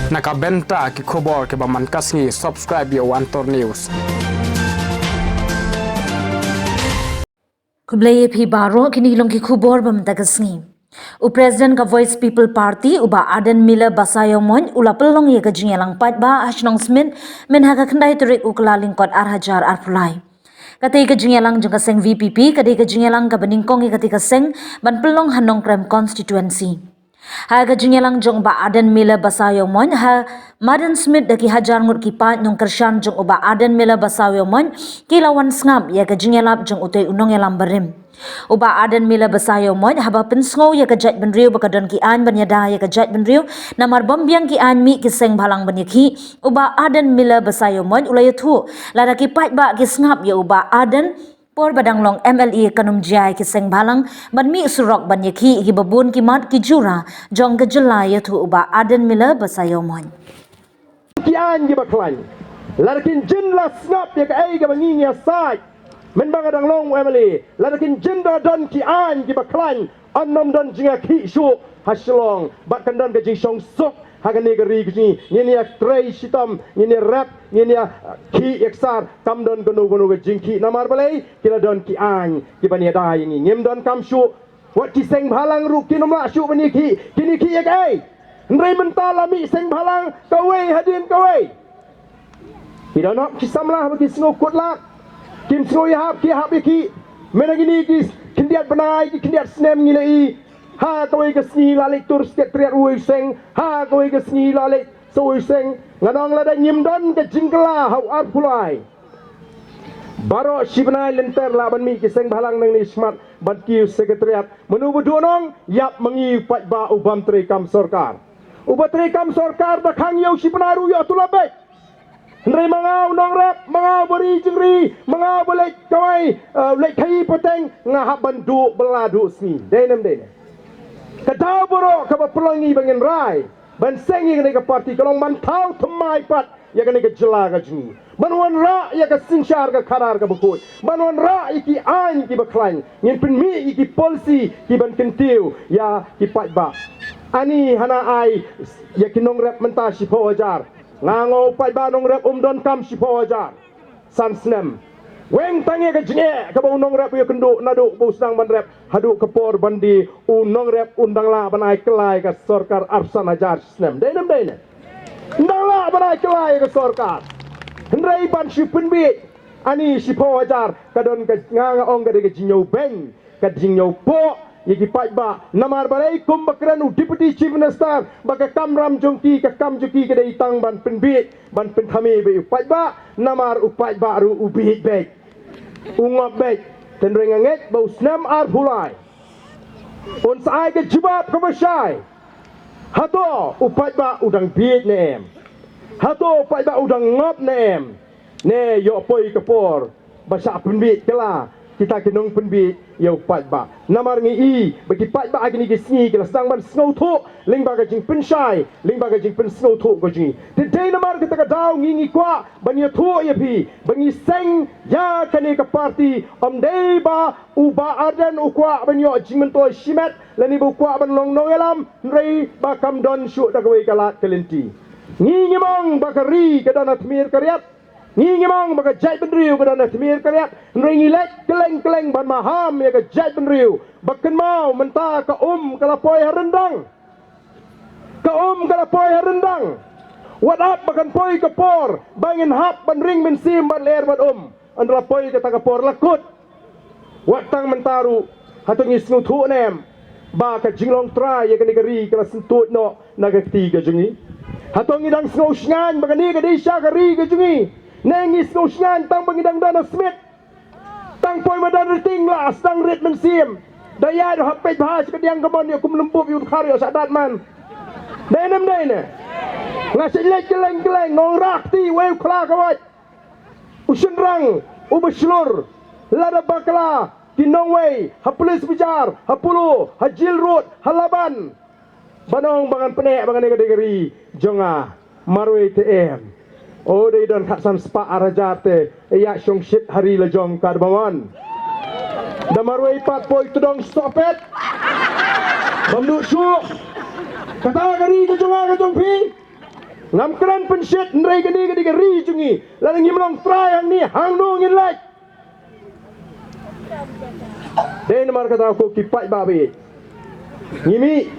Nakabenta ki khobor ke baman kasngi subscribe yo Antor News. Kublai phi baro kini long ki khubor bam tagasngi. U President ka Voice People Party uba Aden Miller Basayomon ulapel long ye ka jingelang pat ba ashnong smith men ha ka khandai turik ukla lingkot arhajar arpulai. Katai ka jingelang jong ka seng VPP kadai ka jingelang ka beningkong ye katika seng ban pelong hanong krem constituency. Ha ka jingelang jong ba Aden Miller Basayomon ha Maden Smith daki hajar ngut ki pa nyong kershan jong uba Aden Miller Basayomon kilawan sngam ye ka jingelap jong utoi unong yelam berim. Uba Aden Miller Basayomon haba pensngo ye ka jat benriu bakadon ki an banyada ye ka jat benriu namar bombiang ki an mi ki seng balang banyaki uba Aden Miller Basayomon ulay thu lara ki pat ba ki sngap ye uba Aden por badang long MLE kanum jai ki seng balang ban mi surok banyaki ki babun ki mat ki jura jong ka julai ye thu uba Aden Miller Basayomon ki an gi baklan larkin jin la snap ya ka ai ga bangi ya sai men banga dang long emily larkin jin da don ki an gi baklan annom don jinga ki shu haslong bakkan don ga jing song sok haga negeri gni ni ya trei sitam ni rap ni ya ki eksar kam don gono gono ga jing ki namar balai kila don ki an ki bani da ni ngem don kam shu wat ki seng bhalang ru ki nomla shu bani ki kini ki ya ai Ndrai mentala mi seng bhalang kawai hadin kawai. Tidak nak kisamlah bagi sengo kutlah. Kim sengo ya ki hab ki. Mena gini ki kendiat benai ki kendiat snem ngilai. Ha kawai ke sni lalik tur sket triat uai seng. Ha kawai ke sni lalik soi seng. Nganong lada nyimdan ke jingkala hau ar pulai. Baro sibnai lenter la ban mi ki seng bhalang nang ni smart ban ki sekretariat. Menubu donong yap mengi pat ba ubam tri kam sorkar. Ubatri kam sorkar da khang yau si penaru ya tulabek. Ndrai mangau nong rap, mangau beri jengri, mangau boleh kawai lek kai poteng ngahap bandu beladu sni. Denem dene. Kadau boro ka pelongi bangin rai. Ban sengi kene ka parti kalong man tau temai pat ya kene ka jela ka jni. Banwan ra ya ka sinshar ka kharar ka bukut. Banwan ra iki an ki baklan. Ngin pen mi iki polisi ki ban kentiu ya ki pat ba. Ani hana ai yakinong rep menta si pojar ngango pai ba nong rep don kam si pojar sansnem weng tangi ka jne ka ba nong rep yakendo nadu bu sedang ban rep hadu kepor bandi unong rep undang la banai kelai ka sorkar arsan hajar snem denem dene undang la banai kelai ka sorkar hendrai ban si penbi ani si pojar kadon ka nganga ong ka de jinyo beng ka jinyo po Yagi pat ba namar balai kum bakranu deputy chief minister baka kamram jongki ka kam juki ka dai tang ban penbit ban penthame be pat ba namar upat ba ru ubit be ungop be tenreng nget bau snam ar pulai on sai ke jibab ka basai hato upat ba udang bit nem hato upat ba udang ngop nem ne yo poi ka por basa penbit kala kita kenong penbit ya upat ba namar ngi i bagi pat ba agni ke sni ke sang ban snow tho ling ba ga jing penshai ling ba ga jing pen snow tho go jing de de namar kita ka daw ngi kwa ban ya tho ya pi bangi seng ya kane ka party om de ba uba adan ukwa ban yo jing men to shimet lani bu kwa ban long nong elam rei ba kam don shu ta ko kalat kelenti ngi mong bakari ka dan atmir karyat Ngi mang baka jai benriu ka dana timir karyat nringi lek keleng ban maham ya ka jai benriu bakan mau menta ka kalapoi harendang kalapoi harendang what up bakan poi ka por bangin hap ban ring men sim ban ler ban andra poi ka ta por lakut wat tang mentaru hatong isnu thu nem ba ka jinglong tra ya ka negeri ka sentut no naga tiga jungi hatong idang snow sngan baka ni ka di sya ka ri ka jungi Nengis ngusyan tang pangidang dana smith tang poi madan riting la stang rit men sim daya do hapet bahas kediang kebon yo kum lempuk yun kharyo sadat man denem dene ngasih lek keleng nong rakti wew kla kawat usun rang ubeslur lada bakla kinong way hapulis bijar hapulu hajil road halaban banong bangan penek bangan negeri jonga marwe tm Oh, dia dan katsan spa arajate ya syong shit hari lejong kadbawan. Damarway pat poi tudong stopet. Bamdu syuk. Kata kari ke jong pi. ngam kran pensyet nrai gani gani ri jungi lalang ngimlong try hang ni hang no ngin lek den mar kata aku kipai babi ngimi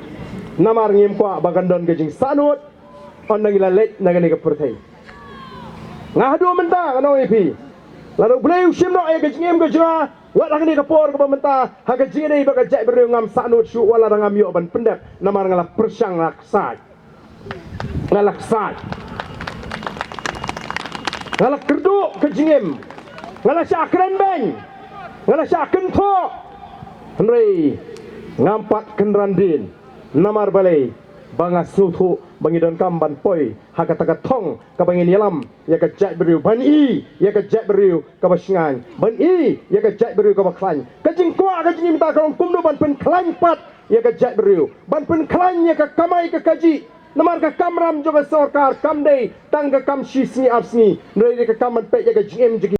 namar ngim kwa bagandon gajing sanut on nangila lek nagani ka pertai ngahdu mentang ano ipi lalu beliau simno ay gajing gajra wat agni ka por ka menta ha gajing dei baga jai beriu ngam sanut syu wala ngam yo ban pendek namar ngala persyang laksai ngalaksai ngalak kerdu gajingem ngala syakran beng ngala syaken tho henry ngampat kenrandin namar balai banga sutu bangidon kamban poi hakataka thong ka bangin yalam ya ka jat beriu ban i ya ka jat beriu ka basingan ban i ya ka jat beriu ka baklan ka jing kwa ka jing minta ka kumdu ban pen klan pat ya ka jat beriu ban pen klan ya ka kamai ka kaji namar ka kamram jo ka sarkar kam dei tang ka kam shisni apsni nrei ka kaman pe ya ka jing